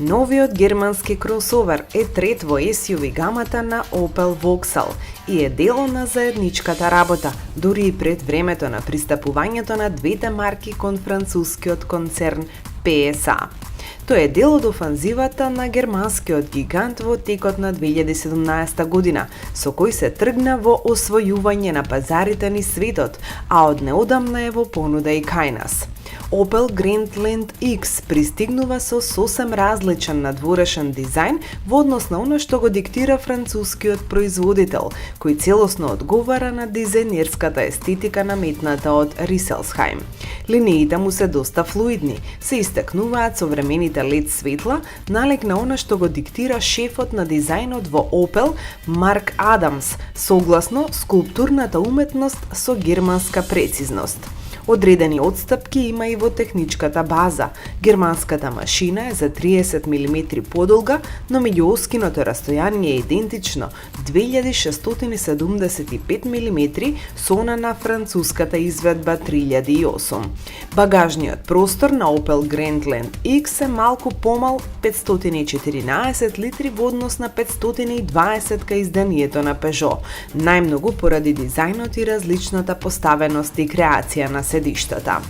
Новиот германски кросовер е трет во SUV гамата на Opel Vauxhall и е дело на заедничката работа, дури и пред времето на пристапувањето на двете марки кон францускиот концерн PSA. Тој е дел од офанзивата на германскиот гигант во текот на 2017 година, со кој се тргна во освојување на пазарите низ светот, а од неодамна е во понуда и кај нас. Opel Grandland X пристигнува со сосем различен надворешен дизајн во однос на оно што го диктира францускиот производител, кој целосно одговара на дизајнерската естетика наметната од Риселсхајм. Линиите му се доста флуидни, се истакнуваат современите LED светла, налик на оно што го диктира шефот на дизајнот во Opel, Марк Адамс, согласно скулптурната уметност со германска прецизност. Одредени отстапки има и во техничката база. Германската машина е за 30 мм подолга, но меѓуоскиното растојание е идентично 2675 мм со она на француската изведба 3008. Багажниот простор на Opel Grandland X е малку помал 514 литри во однос на 520 кај изданието на Peugeot, најмногу поради дизајнот и различната поставеност и креација на седиштата.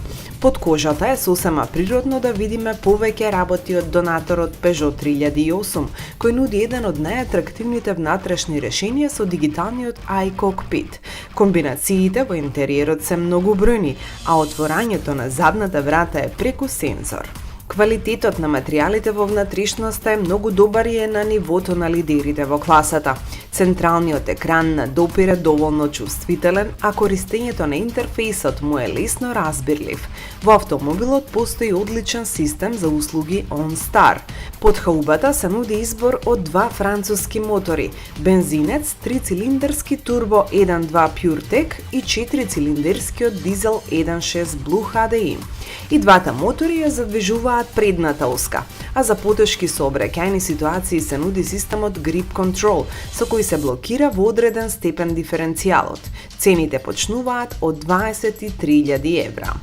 Под кожата е сосема природно да видиме повеќе работи од донаторот Peugeot 3008, кој нуди еден од најатрактивните внатрешни решенија со дигиталниот iCockpit. Комбинациите во интериерот се многу бројни, а отворањето на задната врата е преку сензор. Квалитетот на материјалите во внатрешноста е многу добар и е на нивото на лидерите во класата. Централниот екран на допир е доволно чувствителен, а користењето на интерфејсот му е лесно разбирлив. Во автомобилот постои одличен систем за услуги OnStar. Под хаубата се нуди избор од два француски мотори, бензинец 3-цилиндарски турбо 1.2 PureTech и 4-цилиндарскиот дизел 1.6 Blue HDI. И двата мотори ја задвижуваат предната оска, а за потешки сообраќајни ситуации се нуди системот Grip Control, со кој се блокира во одреден степен диференцијалот. Цените почнуваат од 23.000 евра.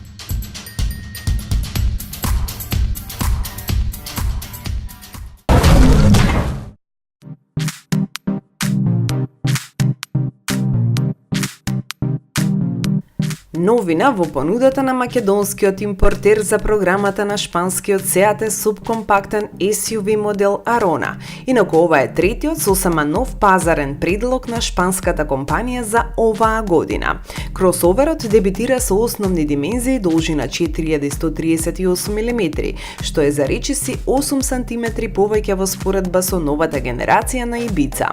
Новина во понудата на македонскиот импортер за програмата на шпанскиот Seat субкомпактен SUV модел Arona. Инаку ова е третиот сосема нов пазарен предлог на шпанската компанија за оваа година. Кросоверот дебитира со основни димензии должина 4138 мм, што е за речиси 8 см повеќе во споредба со новата генерација на Ibiza.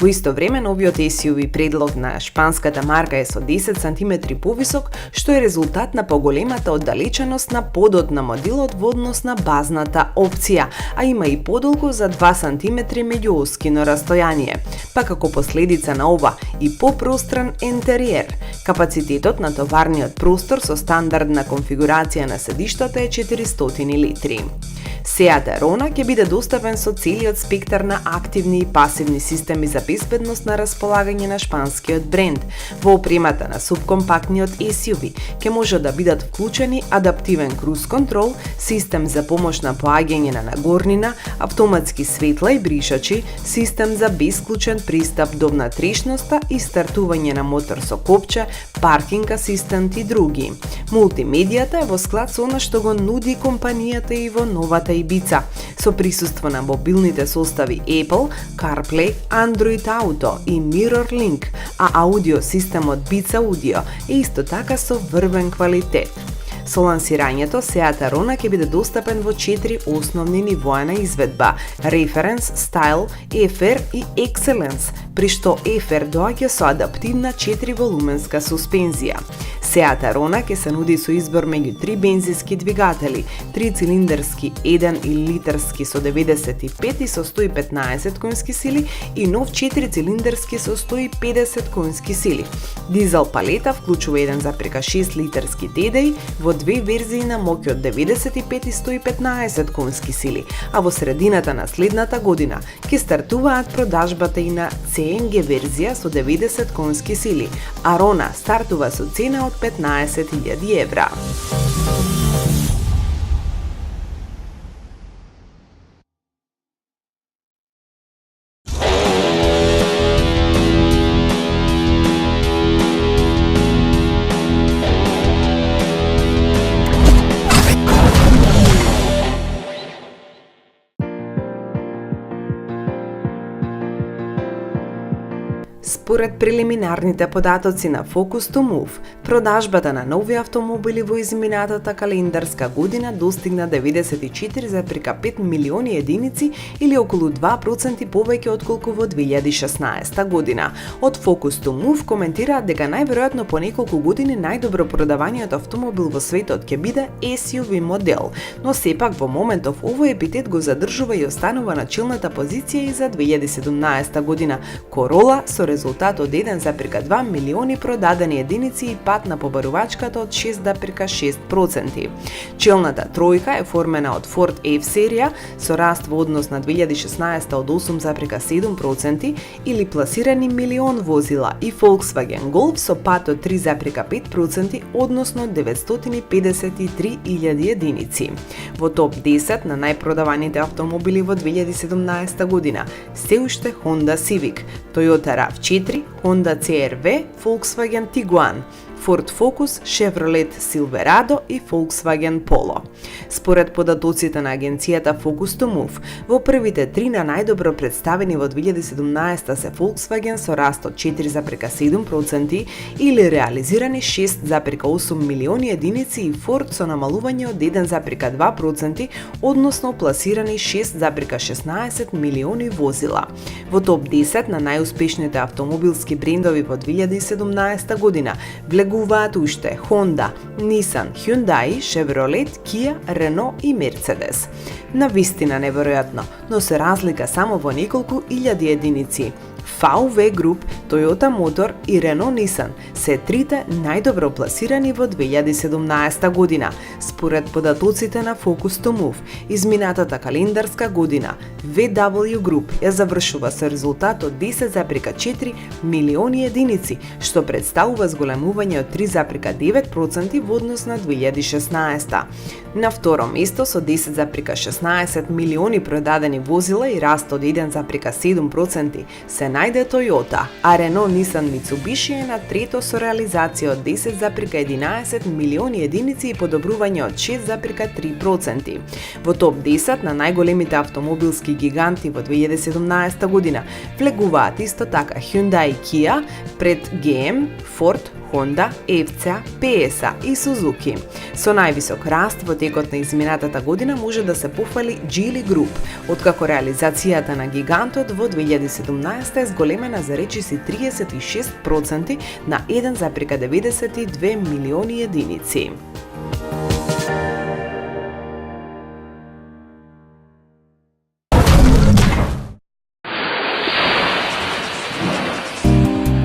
Во исто време новиот SUV предлог на шпанската марка е со 10 см повисок, што е резултат на поголемата оддалеченост на подот на моделот во однос на базната опција, а има и подолго за 2 см меѓуоскино растојание. Па како последица на ова и попростран интериер. Капацитетот на товарниот простор со стандардна конфигурација на седиштата е 400 литри. Seat Arona ќе биде достапен со целиот спектар на активни и пасивни системи за безбедност на располагање на шпанскиот бренд. Во опремата на субкомпактниот SUV ќе може да бидат вклучени адаптивен круз контрол, систем за помош на поаѓање на нагорнина, автоматски светла и бришачи, систем за бесклучен пристап до внатрешноста и стартување на мотор со копче, паркинг асистент и други. Мултимедијата е во склад со она што го нуди компанијата и во новата Ibiza, со присуство на мобилните состави Apple, CarPlay, Android Auto и MirrorLink, а аудио системот Beats Audio е исто така со врвен квалитет. Со лансирањето, Seat Arona ќе биде достапен во 4 основни нивоа на изведба: Reference, Style, FR и Excellence, при што FR доаѓа со адаптивна 4-волуменска суспензија. Seat Arona ќе се нуди со избор меѓу 3 бензински двигатели, 3-цилиндарски 1 литарски со 95 и со 115 конски сили и нов 4-цилиндарски со 150 конски сили. Дизел палета вклучува 1,6 литарски TDI во две верзии на моќ од 95 и 115 конски сили, а во средината на следната година ќе стартуваат продажбата и на CNG верзија со 90 конски сили. Arona стартува со цена од 15.000 евра. Според прелиминарните податоци на Focus to Move, продажбата на нови автомобили во изминатата календарска година достигна 94,5 милиони единици или околу 2% повеќе отколку во 2016 година. Од Focus to Move коментираат дека најверојатно по неколку години најдобро продаваниот автомобил во светот ќе биде SUV модел, но сепак во моментов овој епитет го задржува и останува на челната позиција и за 2017 година Corolla со резултат од 1,2 милиони продадени единици и пат на побарувачката од 6,6%. Челната тројка е формена од Ford F-серија со раст во однос на 2016 од 8,7% или пласирани милион возила и Volkswagen Golf со пат од 3,5% односно 953,000 единици. Во топ 10 на најпродаваните автомобили во 2017 година се уште Honda Civic, Toyota RAV4, Honda CR-V, Volkswagen Tiguan, Ford Focus, Chevrolet Silverado и Volkswagen Polo. Според податоците на агенцијата Focus to Move, во првите 3 на најдобро представени во 2017 се Volkswagen со раст од 4,7% или реализирани 6,8 милиони единици и Ford со намалување од 1,2%, односно пласирани 6,16 милиони возила. Во топ 10 на најуспешните автомобилски брендови во 2017 година влегуваат уште Honda, Nissan, Hyundai, Chevrolet, Kia, Renault и Mercedes. Навистина неверојатно, но се разлика само во неколку илјади единици. VW Group, Toyota Motor и Renault Nissan се трите најдобро пласирани во 2017 година. Според податоците на Focus to Move, изминатата календарска година VW Group ја завршува со резултат од 10,4 милиони единици, што представува зголемување од 3,9% во однос на 2016. На второ место со 10,16 милиони продадени возила и раст од 1,7% се најде Toyota, а Renault Nissan Mitsubishi е на трето со реализација од 10,11 милиони единици и подобрување од 6,3%. Во топ 10 на најголемите автомобилски гиганти во 2017 година влегуваат исто така Hyundai и Kia пред GM, Ford, Honda, FCA, PSA и Suzuki. Со највисок раст во текот на изминатата година може да се пофали Geely Group, откако реализацијата на гигантот во 2017 е зголемена за речиси 36% на 1,92 милиони единици.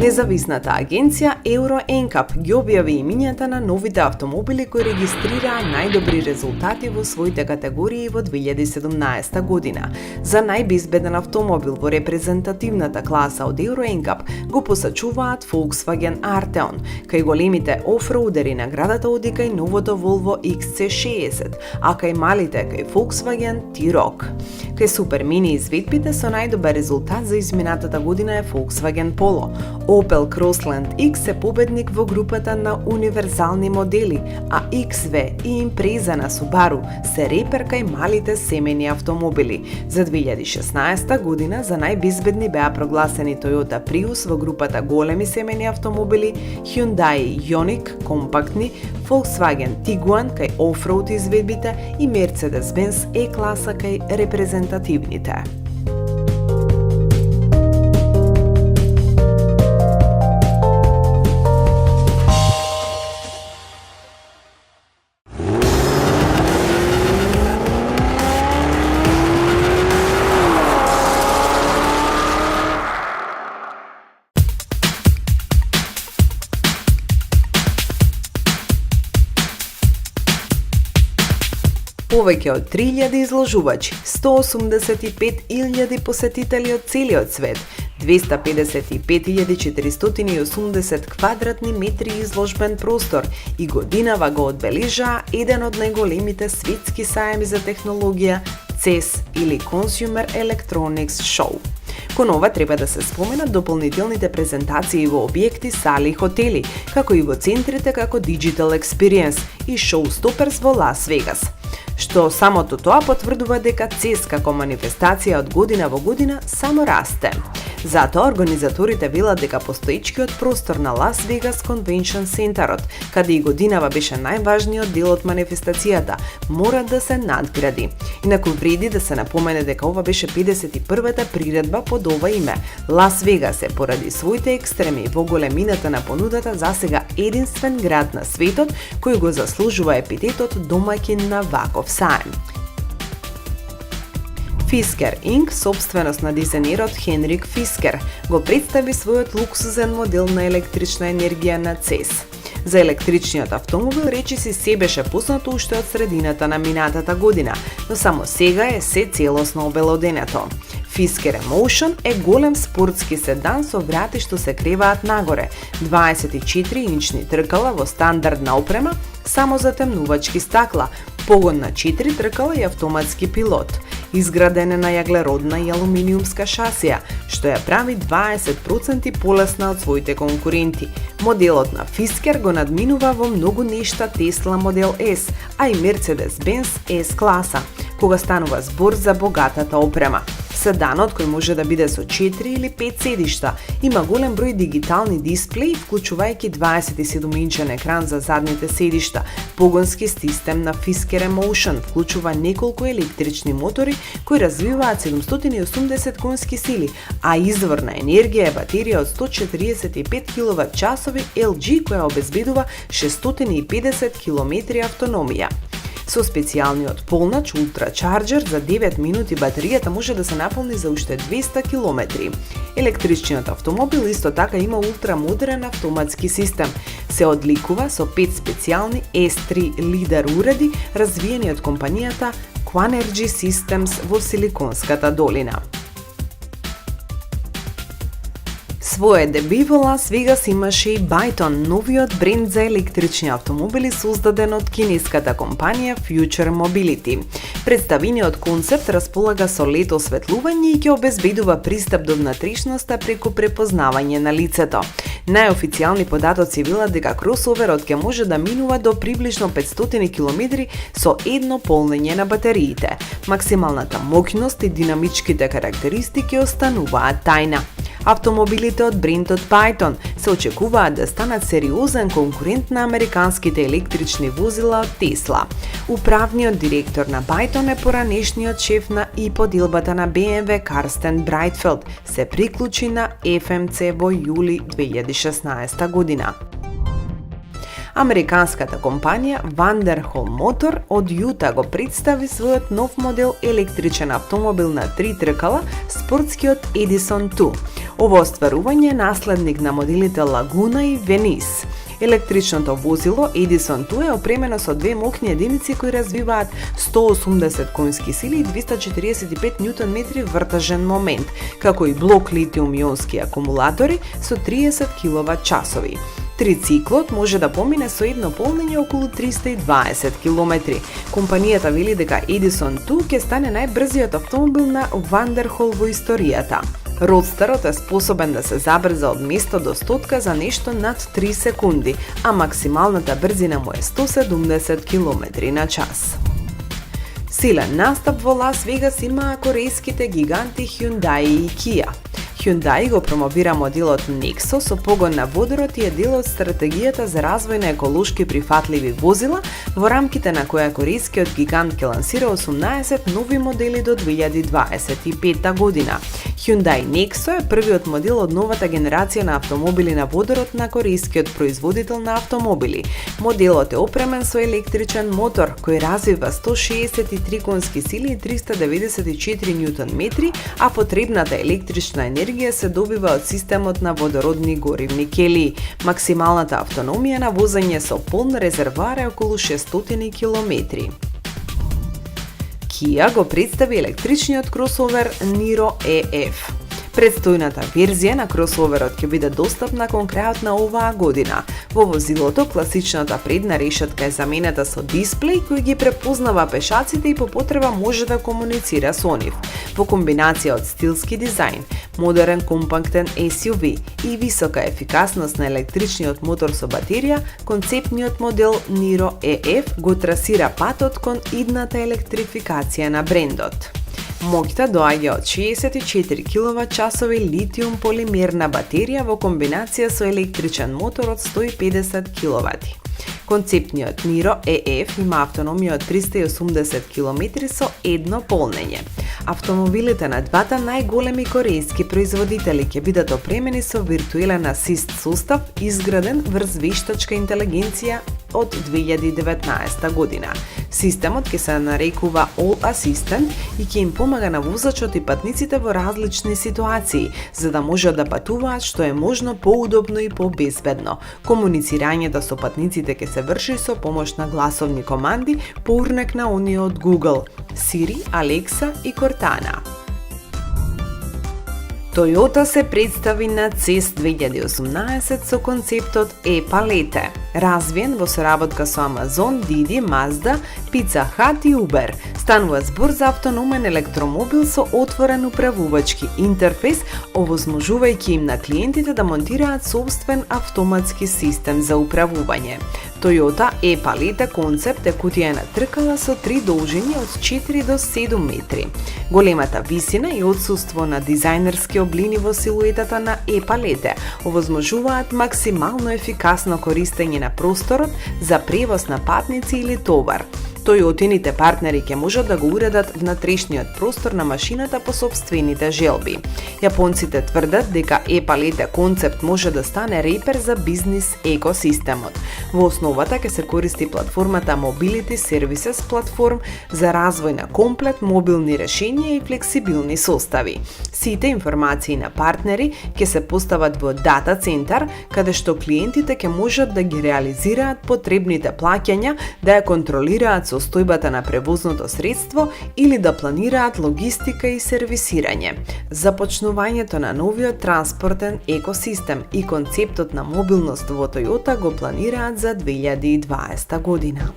Независната агенција Euro NCAP ги објави имињата на новите автомобили кои регистрираа најдобри резултати во своите категории во 2017 година. За најбезбеден автомобил во репрезентативната класа од Euro NCAP го посачуваат Volkswagen Arteon, кај големите офроудери наградата оди кај новото Volvo XC60, а кај малите кај Volkswagen T-Roc. Кај супермини изведбите со најдобар резултат за изминатата година е Volkswagen Polo. Opel Crossland X е победник во групата на универзални модели, а XV и Impreza на Subaru се репер кај малите семејни автомобили. За 2016 година за најбезбедни беа прогласени Toyota Prius во групата големи семејни автомобили, Hyundai Ioniq компактни, Volkswagen Tiguan кај офроуд изведбите и Mercedes-Benz E-класа кај репрезентативните. Повеќе од 3000 изложувачи, 185.000 посетители од целиот свет, 255.480 квадратни метри изложбен простор и годинава го одбележаа еден од најголемите светски сајми за технологија CES или Consumer Electronics Show. Кон ова треба да се споменат дополнителните презентации во објекти, сали и хотели, како и во центрите како Digital Experience и Showstoppers во Лас Вегас. Што самото тоа потврдува дека CES како манифестација од година во година само расте. Затоа организаторите велат дека постоечкиот простор на Лас Вегас Конвеншн Центарот, каде и годинава беше најважниот дел од манифестацијата, мора да се надгради. Инаку вреди да се напомене дека ова беше 51-та приредба под ова име. Лас Вегас е поради своите екстреми во големината на понудата засега единствен град на светот кој го заслужува епитетот домаќин на ваков саем. Fisker Inc., собственост на дизајнерот Хенрик Фискер, го представи својот луксузен модел на електрична енергија на CES. За електричниот автомобил речиси се беше пуснато уште од средината на минатата година, но само сега е се целосно обелоденето. Fisker Emotion е голем спортски седан со врати што се креваат нагоре, 24-инчни тркала во стандардна опрема, само затемнувачки стакла, погон на 4 тркала и автоматски пилот. Изграден е на јаглеродна и алуминиумска шасија, што ја прави 20% полесна од своите конкуренти. Моделот на Fisker го надминува во многу нешта Tesla модел S, а и Mercedes-Benz S класа, кога станува збор за богатата опрема. Седанот, кој може да биде со 4 или 5 седишта, има голем број дигитални дисплеи, вклучувајќи 27-инчен екран за задните седишта. Погонски систем на Fisker Emotion вклучува неколку електрични мотори кои развиваат 780 конски сили, а изворна енергија е батерија од 145 киловат-часови LG која обезбедува 650 километри автономија. Со специјалниот полнач Ultracharger за 9 минути батеријата може да се наполни за уште 200 километри. Електричниот автомобил исто така има ултрамодерен автоматски систем. Се одликува со 5 специјални S3 лидер уреди развиени од компанијата Quanergy Systems во Силиконската долина. Своје деби во Лас Вегас имаше и Byton, новиот бренд за електрични автомобили создаден од кинеската компанија Future Mobility. Представениот концепт располага со LED осветлување и ќе обезбедува пристап до внатрешноста преку препознавање на лицето. Најофицијални податоци велат дека кросоверот ќе може да минува до приближно 500 км со едно полнење на батериите. Максималната моќност и динамичките карактеристики остануваат тајна. Автомобилите од брендот Byton се очекуваат да станат сериозен конкурент на американските електрични возила од Tesla. Управниот директор на Byton е поранешниот шеф на и поделбата на BMW Карстен Брайтфелд, се приклучи на FMC во јули 2016 година. Американската компанија Vanderhall Motor од Јута го представи својот нов модел електричен автомобил на 3 тркала, спортскиот Edison 2. Ово остварување е наследник на моделите Лагуна и Венис. Електричното возило Edison 2 е опремено со две моќни единици кои развиваат 180 конски сили и 245 Нм вртажен момент, како и блок литиум-ионски акумулатори со 30 киловат-часови. Трициклот може да помине со едно полнење околу 320 км. Компанијата вели дека Edison 2 ќе стане најбрзиот автомобил на Vanderhall во историјата. Родстерот е способен да се забрза од место до стотка за нешто над 3 секунди, а максималната брзина му е 170 км на час. Силен настап во Лас Вегас имаа корејските гиганти Hyundai и Kia. Hyundai го промовира моделот Nexo со погон на водород и е дел од стратегијата за развој на еколошки прифатливи возила, во рамките на која корејскиот гигант ќе лансира 18 нови модели до 2025 година. Hyundai Nexo е првиот модел од новата генерација на автомобили на водород на корејскиот производител на автомобили. Моделот е опремен со електричен мотор кој развива 163 конски сили и 394 Нм, а потребната електрична енергија се добива од системот на водородни горивни келии. Максималната автономија на возење со полн резервоар е околу 600 км. Kia го представи електричниот кросовер Niro EF. Предстојната верзија на кросоверот ќе биде достапна кон крајот на оваа година. Во возилото класичната предна решетка е заменета со дисплеј кој ги препознава пешаците и по потреба може да комуницира со нив. Во комбинација од стилски дизајн, модерен компактен SUV и висока ефикасност на електричниот мотор со батерија, концептниот модел Niro EF го трасира патот кон идната електрификација на брендот. Моќта доаѓа од 64 kWh литиум полимерна батерија во комбинација со електричен мотор од 150 kW. Концептниот Niro EF има автономија од 380 km со едно полнење. Автомобилите на двата најголеми корејски производители ќе бидат опремени со виртуелен асист сустав изграден врз вештачка интелигенција од 2019 година. Системот ќе се нарекува All Assistant и ќе им помага на возачот и патниците во различни ситуации, за да можат да патуваат што е можно поудобно и побезбедно. Комуницирањето со патниците ќе се врши со помош на гласовни команди по урнек на оние од Google, Siri, Alexa и Cortana. Toyota се представи на CES 2018 со концептот e-Palette, развиен во соработка со Amazon, Didi, Mazda, Pizza Hut и Uber. Станува збор за автономен електромобил со отворен управувачки интерфејс, овозможувајќи им на клиентите да монтираат сопствен автоматски систем за управување. Toyota e-Palette концепт е кутија на тркала со 3 должини од 4 до 7 метри. Големата висина и отсуство на дизајнерски облини во силуетата на e-Palette овозможуваат максимално ефикасно користење на просторот за превоз на патници или товар. Тојотините партнери ќе можат да го уредат внатрешниот простор на машината по сопствените желби. Јапонците тврдат дека e-Palette концепт може да стане репер за бизнис екосистемот. Во основата ќе се користи платформата Mobility Services платформ за развој на комплет мобилни решенија и флексибилни состави. Сите информации на партнери ќе се постават во дата центар, каде што клиентите ќе можат да ги реализираат потребните плаќања, да ја контролираат состојбата на превозното средство или да планираат логистика и сервисирање. Започнувањето на новиот транспортен екосистем и концептот на мобилност во Toyota го планираат за 2020 година.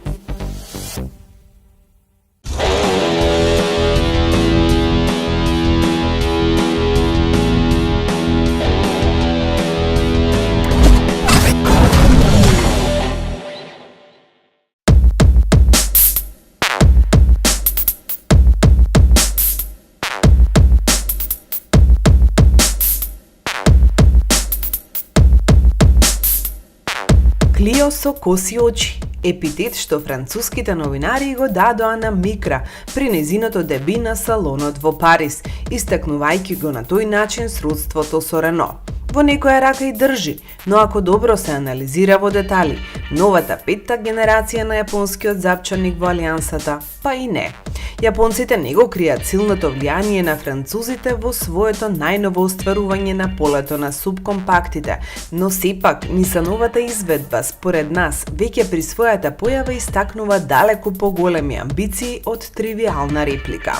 Клио со коси очи, епитет што француските новинари го дадоа на Микра при незиното деби на салонот во Париз, истакнувајќи го на тој начин сродството со Рено. Во некоја рака и држи, но ако добро се анализира во детали, новата петта генерација на јапонскиот запчаник во алијансата, па и не. Јапонците не го кријат силното влијание на французите во своето најново остварување на полето на субкомпактите, но сепак Нисановата изведба, според нас, веќе при својата појава истакнува далеку поголеми амбиции од тривијална реплика.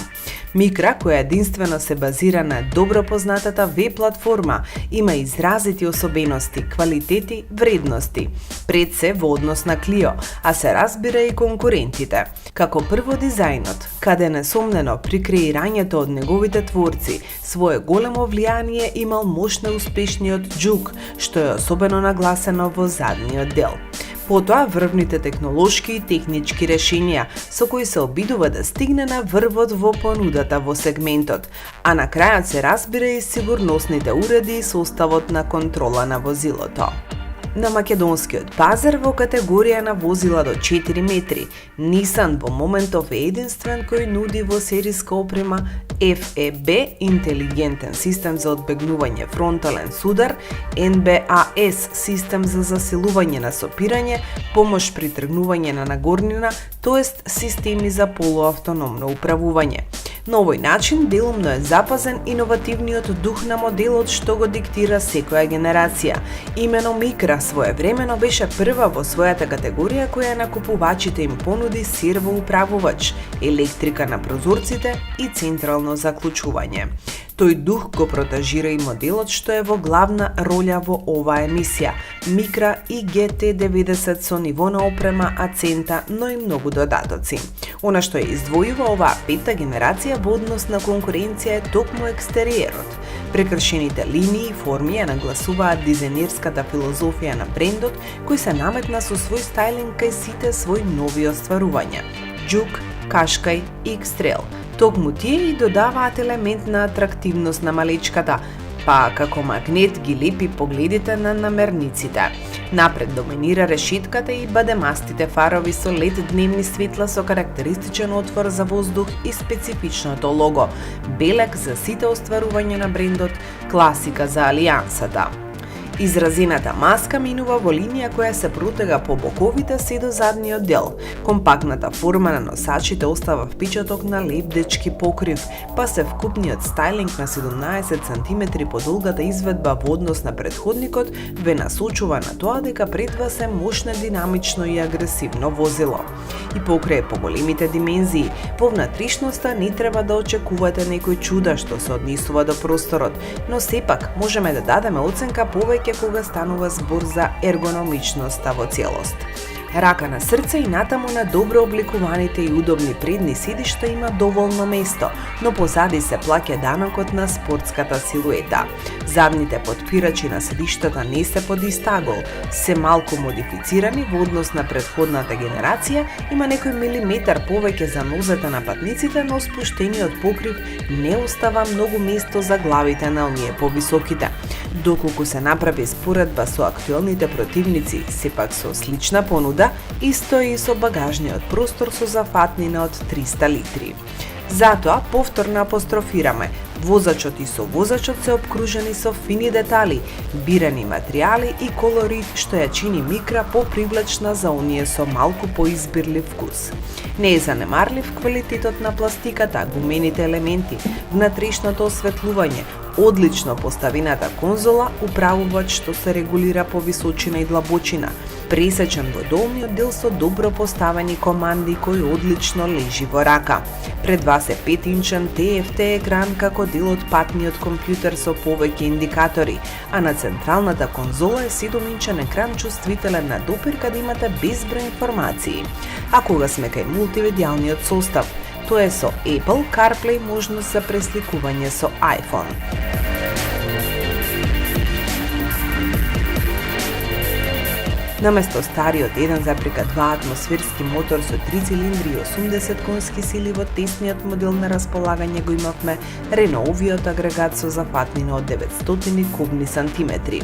Микра, која единствено се базира на добро познатата веб платформа, има изразити особености, квалитети, вредности, пред се во однос на Клио, а се разбира и конкурентите. Како прво дизајнот, каде несомнено при креирањето од неговите творци свое големо влијание имал мощно успешниот Juke, што е особено нагласено во задниот дел. Потоа врвните технолошки и технички решенија со кои се обидува да стигне на врвот во понудата во сегментот, а на крајот се разбира и сигурносните уреди и составот на контрола на возилото. На македонскиот пазар во категорија на возила до 4 метри, Nissan во моментов е единствен кој нуди во сериска опрема FEB, интелигентен систем за одбегнување фронтален судар, NBAS, систем за засилување на сопирање, помош при тргнување на нагорнина, тоест системи за полуавтономно управување. На овој начин делумно е запазен иновативниот дух на моделот што го диктира секоја генерација. Имено Микра своевремено беше прва во својата категорија која на купувачите им понуди сервоуправувач, електрика на прозорците и централно заклучување. Тој дух го протажира и моделот што е во главна роља во оваа емисија, Микра и GT90 со ниво на опрема Акцента, но и многу додатоци. Она што ја издвојува оваа петта генерација во однос на конкуренција е токму екстериерот. Прекршените линии и форми ја нагласуваат дизајнерската филозофија на брендот, кој се наметна со свој стајлинг кај сите своји нови остварувања. Juke, Qashqai и X-Trail. Токму тие и додаваат елемент на атрактивност на малечката, па како магнет ги лепи погледите на намерниците. Напред доминира решетката и бадемастите фарови со LED дневни светла со карактеристичен отвор за воздух и специфичното лого, белек за сите остварувања на брендот, класика за алијансата. Изразената маска минува во линија која се протега по боковите се до задниот дел. Компактната форма на носачите остава впечаток на лебдечки покрив, па се вкупниот стајлинг на 17 см по долгата изведба во однос на претходникот ве насочува на тоа дека пред вас е мощно, динамично и агресивно возило. И покрај поголемите димензии, во внатрешноста не треба да очекувате некој чуда што се однесува до просторот, но сепак можеме да дадеме оценка повеќе кога станува збор за ергономичноста во целост. Рака на срце и натаму на добро обликуваните и удобни предни седишта има доволно место, но позади се плаќа данокот на спортската силуета. Задните подпирачи на седиштата не се под истагол, се малку модифицирани во однос на претходната генерација, има некој милиметар повеќе за нозете на патниците, но спуштениот покрив не остава многу место за главите на оние повисоките. Доколку се направи споредба со актуелните противници, сепак со слична понуда, исто и со багажниот простор со зафатнина од 300 литри. Затоа повторно апострофираме, возачот и совозачот се обкружени со фини детали, бирани материјали и колорит што ја чини микра попривлечна за оние со малку поизбирлив вкус. Не е занемарлив квалитетот на пластиката, гумените елементи, внатрешното осветлување, одлично поставената конзола, управувач што се регулира по височина и длабочина, пресечен во долниот дел со добро поставени команди кој одлично лежи во рака. Пред вас е 5-инчен TFT екран како дел од патниот компјутер со повеќе индикатори, а на централната конзола е 7-инчен екран чувствителен на допир каде имате безброј информации. А кога сме кај мултимедијалниот состав, тоа е со Apple CarPlay можност за пресликување со iPhone. Наместо стариот 1,2 атмосферски мотор со 3 цилиндри и 80 конски сили во тесниот модел на располагање го имавме Реноовиот агрегат со зафатнина од 900 кубни сантиметри.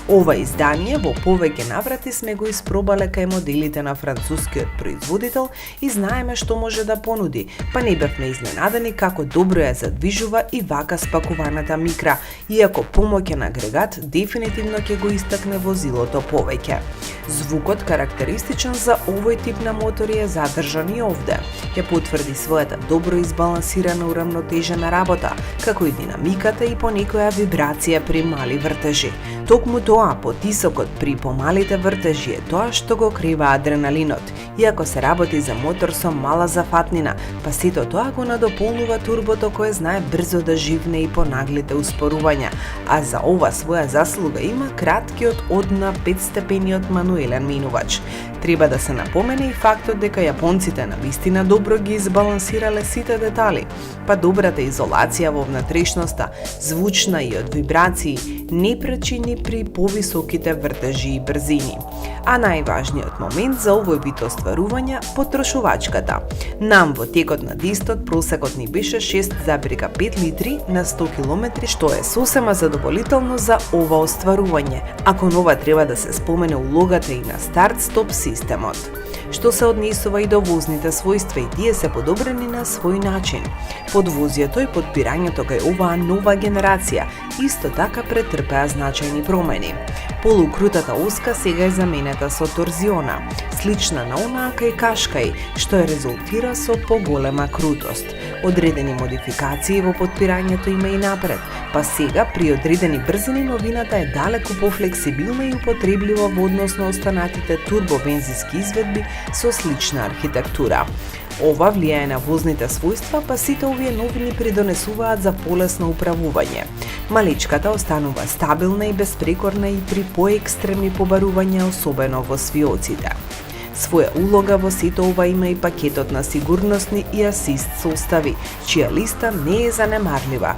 Ова издание во повеќе наврати сме го испробале кај моделите на францускиот производител и знаеме што може да понуди, па не бевме изненадени како добро ја задвижува и вака спакуваната микра, иако помоќен агрегат дефинитивно ќе го истакне возилото повеќе. Звукот карактеристичен за овој тип на мотори е задржан и овде. Ќе потврди својата добро избалансирана урамнотежена работа, како и динамиката и понекоја вибрација при мали вртежи. Токму тоа, потисокот при помалите вртежи е тоа што го крива адреналинот, иако се работи за мотор со мала зафатнина, па сето тоа го надополнува турбото кое знае брзо да живне и по наглите успорувања, а за ова своја заслуга има краткиот од на 5-степениот мануелен минувач. Треба да се напомене и фактот дека јапонците на вистина добро ги избалансирале сите детали, па добрата изолација во внатрешноста, звучна и од вибрации, не пречини при повисоките вртежи и брзини. А најважниот момент за овој вид остварувања – потрошувачката. Нам во текот на дистот просекот ни беше 6,5 литри на 100 км, што е сосема задоволително за ова остварување, ако нова треба да се спомене улогата и на старт-стоп системот. Што се однесува и до возните својства, и тие се подобрени на свој начин. Подвозјето и подпирањето кај оваа нова генерација исто така претрпеа значајни промени. Полукрутата оска сега е заменета со торзиона, слична на онаа кај Кашкај, што е резултира со поголема крутост. Одредени модификации во подпирањето има и напред, па сега при одредени брзини новината е далеку пофлексибилна и употреблива во однос на останатите турбобензински изведби со слична архитектура. Ова влијае на возните својства, па сите овие новини придонесуваат за полесно управување. Малечката останува стабилна и безпрекорна и при поекстремни побарувања, особено во свиоците. Своја улога во сето ова има и пакетот на сигурносни и асист состави, чија листа не е занемарлива.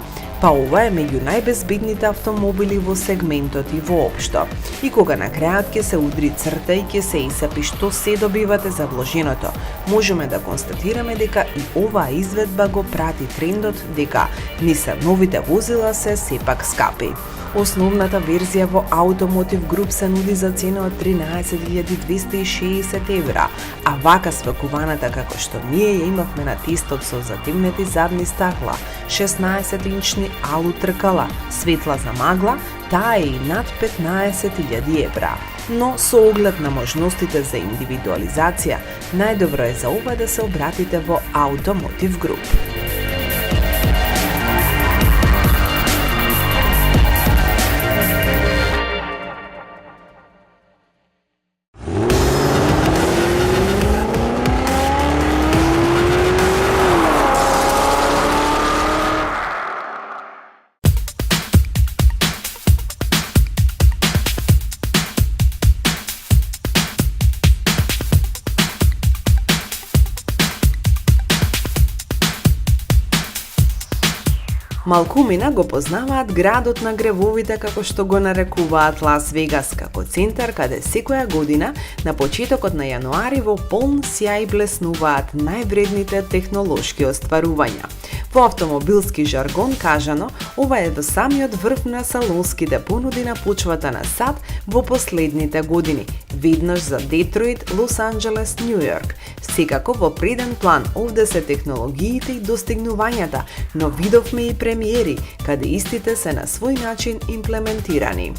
па ова е меѓу најбезбедните автомобили во сегментот и воопшто. И кога на крајот ќе се удри црта и ќе се исапи што се добивате за вложеното, можеме да констатираме дека и оваа изведба го прати трендот дека новите возила се сепак скапи. Основната верзија во Automotive Group се нуди за цена од 13.260 евра, а вака свекуваната како што ние ја имавме на тестот со затемнети задни стакла, 16-инчни алу тркала, светла замагла, таа е и над 15.000 евра. Но со оглед на можностите за индивидуализација, најдобро е за ова да се обратите во Automotive Group. Малкумина го познаваат градот на гревовите како што го нарекуваат Лас Вегас како центар каде секоја година на почетокот на јануари во полн сјај блеснуваат највредните технолошки остварувања. Во автомобилски жаргон кажано, ова е во самиот врв на салонските понуди на почвата на САД во последните години, веднаш за Детройт, Лос Анџелес, Њу Јорк. Секако во преден план овде се технологиите и достигнувањата, но видовме и премиери, каде истите се на свој начин имплементирани.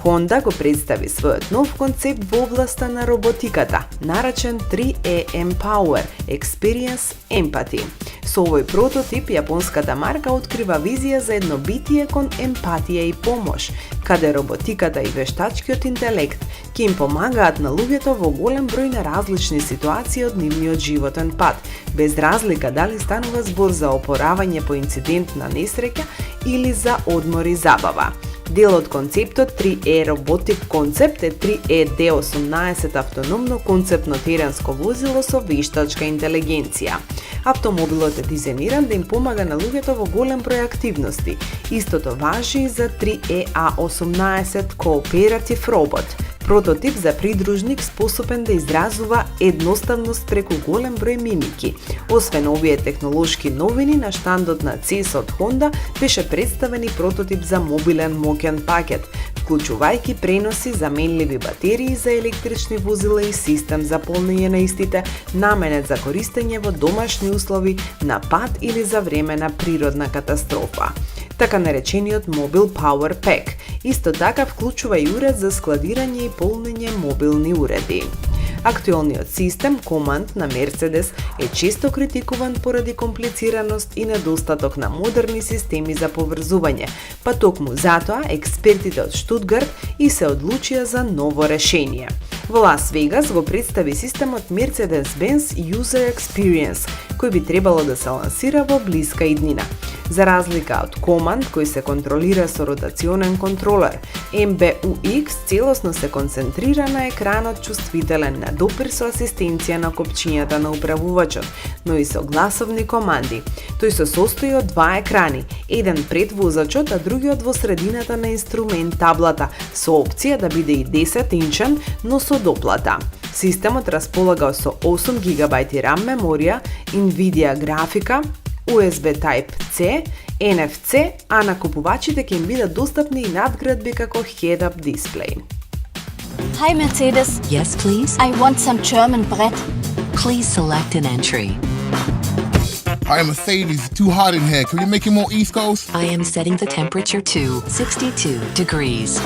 Honda го представи својот нов концепт во областа на роботиката, наречен 3E Empower Experience Empathy. Со овој прототип, јапонската марка открива визија за едно битие кон емпатија и помош, каде роботиката и вештачкиот интелект ќе им помагаат на луѓето во голем број на различни ситуации од нивниот животен пат, без разлика дали станува збор за опоравање по инцидентна несреќа или за одмор и забава. Дел од концептот 3E Robotic Concept е 3E D18 автономно концептно теренско возило со вештачка интелигенција. Автомобилот е дизајниран да им помага на луѓето во голем број активности. Истото важи и за 3E A18 Cooperative Robot, прототип за придружник способен да изразува едноставност преку голем број мимики. Освен овие технолошки новини, на штандот на CES од Honda беше представен и прототип за мобилен моќен пакет, вклучувајќи преноси, заменливи батерии за електрични возила и систем за полнење на истите, наменет за користење во домашни услови, на пат или за време на природна катастрофа. Така наречениот Mobile Power Pack исто така вклучува и уред за складирање и полнење мобилни уреди. Актуелниот систем Command на Mercedes е често критикуван поради комплицираност и недостаток на модерни системи за поврзување, па токму затоа експертите од Штутгарт и се одлучија за ново решение. Во Лас Вегас го представи системот Mercedes-Benz User Experience, кој би требало да се лансира во блиска иднина. За разлика од Command, кој се контролира со ротационен контролер, MBUX целосно се концентрира на екранот чувствителен на допир со асистенција на копчињата на управувачот, но и со гласовни команди. Тој се состои од два екрани, еден пред возачот, а другиот во средината на инструмент таблата, со опција да биде и 10-инчен, но со доплата. Системот располага со 8 GB RAM меморија, NVIDIA графика, USB Type-C, NFC, а на купувачите ќе им бидат достапни и надградби како head-up display. Hi Mercedes. Yes, please. I want some German bread. Please select an entry. Hi Mercedes, too hot in here. Can we make it more East Coast? I am setting the temperature to 62 degrees.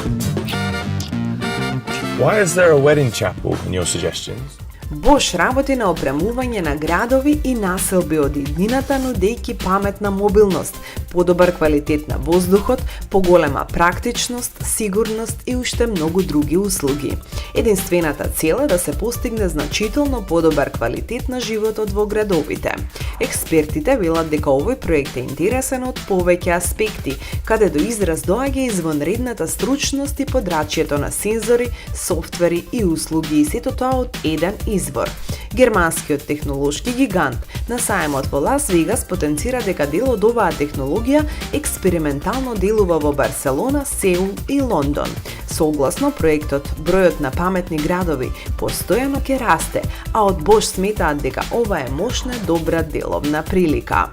Why is there a wedding chapel in your suggestions? Bosch работи на опремување на градови и населби од иднината, нудејќи паметна мобилност, подобар квалитет на воздухот, поголема практичност, сигурност и уште многу други услуги. Единствената цел е да се постигне значително подобар квалитет на животот во градовите. Експертите велат дека овој проект е интересен од повеќе аспекти, каде до израз доаѓа извонредната стручност и подрачјето на сензори, софтвери и услуги и сето тоа од еден извор. Германскиот технолошки гигант на сајмот во Лас Вегас потенцира дека дел од оваа технологија експериментално делува во Барселона, Сеул и Лондон. Согласно проектот, бројот на паметни градови постојано ќе расте, а од Bosch сметаат дека ова е мощна добра деловна прилика.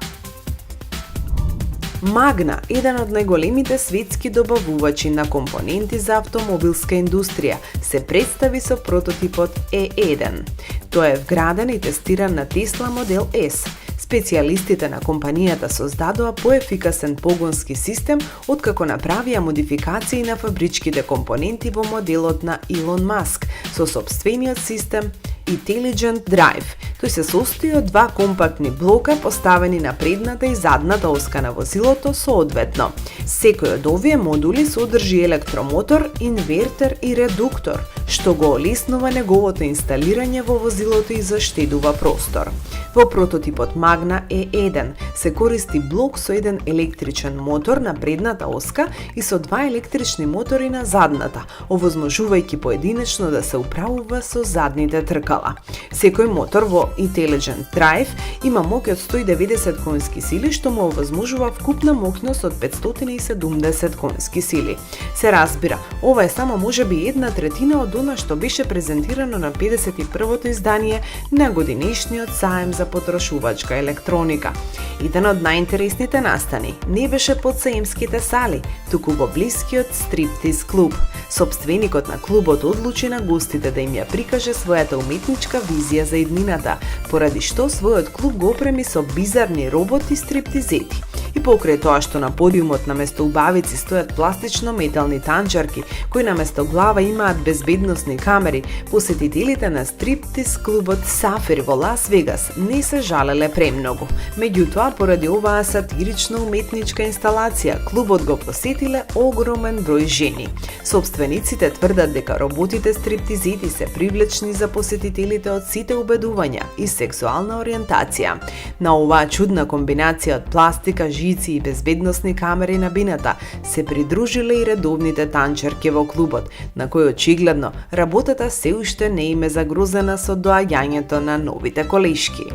Магна, еден од најголемите светски добавувачи на компоненти за автомобилска индустрија, се представи со прототипот E1. Тој е вграден и тестиран на Tesla модел S. Специјалистите на компанијата создадоа поефикасен погонски систем откако направија модификации на фабричките компоненти во моделот на Илон Маск со сопствениот систем Intelligent Drive. Тој се состои од два компактни блока поставени на предната и задната оска на возилото соодветно. Секој од овие модули содржи електромотор, инвертер и редуктор, што го олеснува неговото инсталирање во возилото и заштедува простор. Во прототипот Magna E1 се користи блок со еден електричен мотор на предната оска и со два електрични мотори на задната, овозможувајќи поединечно да се управува со задните тркала. Секој мотор во Intelligent Drive има моќ од 190 конски сили, што му овозможува вкупна моќност од 570 конски сили. Се разбира, ова е само можеби 1/3 од она што беше презентирано на 51-то издание на годинешниот саем за потрошувачка електроника. Еден од најинтересните настани не беше под саемските сали, туку во блискиот стриптиз клуб. Сопственикот на клубот одлучи на гостите да им ја прикаже својата уметничка визија за иднината, поради што својот клуб го опреми со бизарни роботи стриптизети. И покрај тоа што на подиумот наместо убавици стојат пластично метални танчарки, кои наместо глава имаат безбедносни камери, посетителите на стриптиз клубот Сафир во Лас Вегас не се жалеле премногу. Меѓутоа, поради оваа сатирична уметничка инсталација, клубот го посетиле огромен број жени. Собствениците тврдат дека роботите стриптизети се привлечни за посетителите од сите убедувања и сексуална ориентација. На оваа чудна комбинација од пластика, жици и безбедносни камери на бината се придружиле и редовните танчерки во клубот, на кој очигледно работата се уште не им е загрозена со доаѓањето на новите колешки.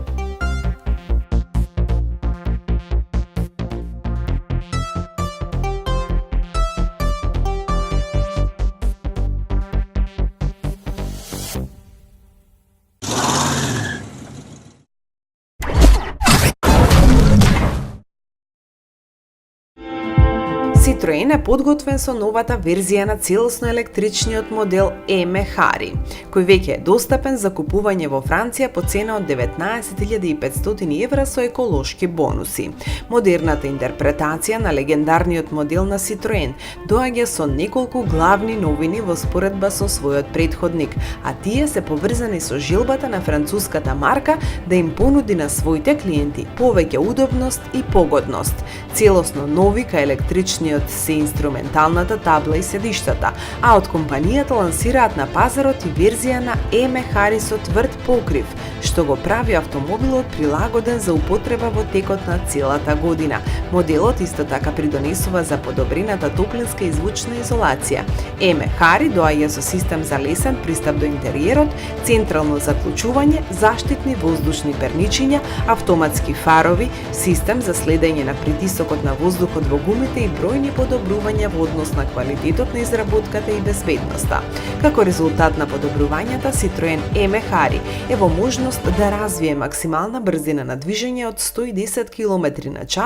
Citroen е подготвен со новата верзија на целосно електричниот модел E-Mehari, кој веќе е достапен за купување во Франција по цена од 19.500 евра со еколошки бонуси. Модерната интерпретација на легендарниот модел на Citroen доаѓа со неколку главни новини во споредба со својот претходник, а тие се поврзани со желбата на француската марка да им понуди на своите клиенти повеќе удобност и погодност. Целосно нови кај електричниот се инструменталната табла и седиштата, а од компанијата лансираат на пазарот и верзија на E-Mehari со тврд покрив, што го прави автомобилот прилагоден за употреба во текот на целата година. Моделот исто така придонесува за подобрената топлинска и звучна изолација. E-Mehari доаѓа со систем за лесен пристап до интериерот, централно заклучување, заштитни воздушни перничиња, автоматски фарови, систем за следење на притисокот на воздухот во гумите и бројни подобрувања во однос на квалитетот на изработката и безбедноста. Како резултат на подобрувањата, Citroen E-Mehari е во можност да развие максимална брзина на движење од 110 км/ч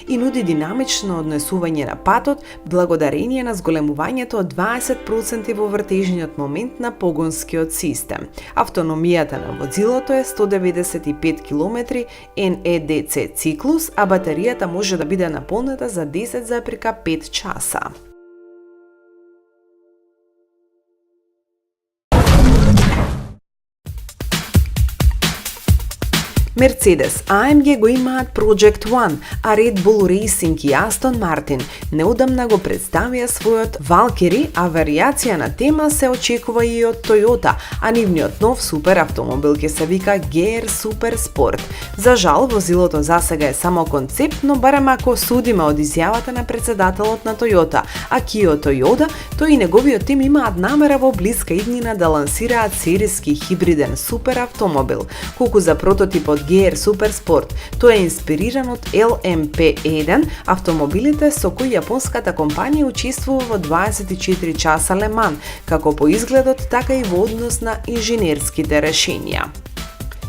и нуди динамично однесување на патот благодарение на зголемувањето од 20% во вртежниот момент на погонскиот систем. Автономијата на возилото е 195 км NEDC циклус, а батеријата може да биде наполнета за 10,5 часа. Mercedes, AMG го имаат Project One, а Red Bull Racing и Aston Martin неодамна го представија својот Valkyrie, а варијација на тема се очекува и од Toyota, а нивниот нов супер автомобил ќе се вика GR Super Sport. За жал, возилото засега е само концепт, но барем ако судиме од изјавата на председателот на Toyota, Akio Toyoda, тој и неговиот тим имаат намера во блиска иднина да лансираат сериски хибриден супер автомобил. Колку за прототипот GR Super Sport, тој е инспириран од LMP1, автомобилите со кои јапонската компанија учествува во 24 часа Le Mans, како по изгледот, така и во однос на инженерските решенија.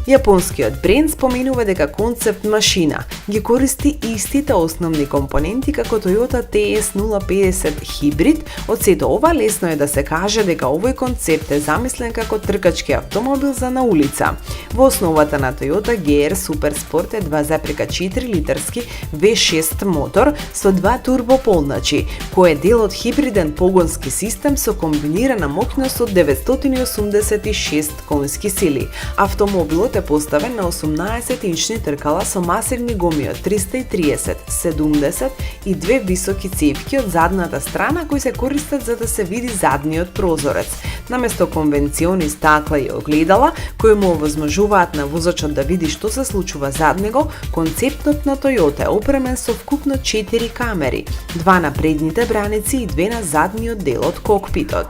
Јапонскиот бренд споменува дека концепт машина ги користи истите основни компоненти како Toyota TS050 хибрид. Од сето ова лесно е да се каже дека овој концепт е замислен како тркачки автомобил за на улица. Во основата на Toyota GR Super Sport е 2,4 литарски V6 мотор со 2 турбополначи, кој е дел од хибриден погонски систем со комбинирана моќност од 986 конски сили. Автомобилот е поставен на 18-инчни тркала со масивни гоми од 330, 70 и 2 високи цевки од задната страна кои се користат за да се види задниот прозорец. Наместо конвенциони стакла и огледала, кои му овозможуваат на возачот да види што се случува зад него, концептот на Toyota е опремен со вкупно 4 камери, 2 на предните браници и 2 на задниот дел од кокпитот.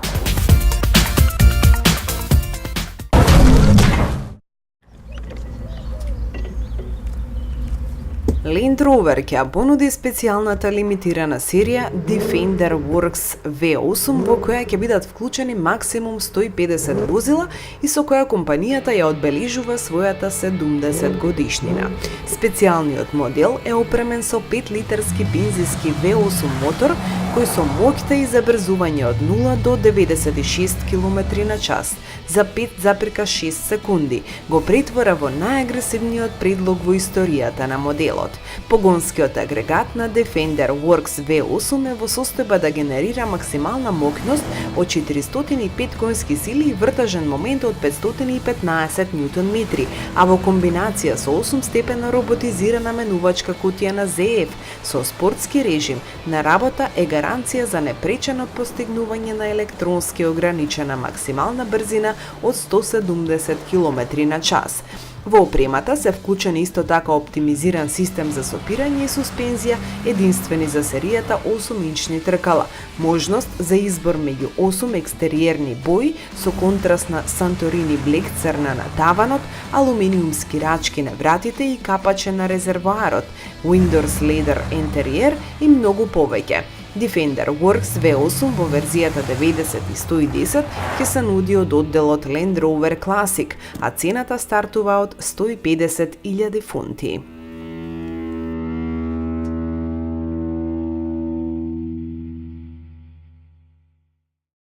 Land Rover ќе ја понуди специјалната лимитирана серија Defender Works V8 во која ќе бидат вклучени максимум 150 возила и со која компанијата ја одбележува својата 70 годишнина. Специјалниот модел е опремен со 5 литарски бензински V8 мотор кој со моќта и забрзување од 0 до 96 км на час за 5,6 секунди го претвора во најагресивниот предлог во историјата на моделот. Погонскиот агрегат на Defender Works V8 е во состојба да генерира максимална моќност од 405 конски сили и вртажен момент од 515 Нм, а во комбинација со 8-степена роботизирана менувачка кутија на ZF со спортски режим на работа е гаранција за непречено постигнување на електронски ограничена максимална брзина од 170 км на час. Во опремата се вклучени исто така оптимизиран систем за сопирање и суспензија, единствени за серијата 8-инчни тркала, можност за избор меѓу 8 екстериерни бои со контрастна Santorini Black црна на таванот, алуминиумски рачки на вратите и капаче на резервоарот, Windows Leather интериер и многу повеќе. Defender Works V8 во верзијата 90 и 110 ќе се нуди од одделот Land Rover Classic, а цената стартува од 150.000 фунти.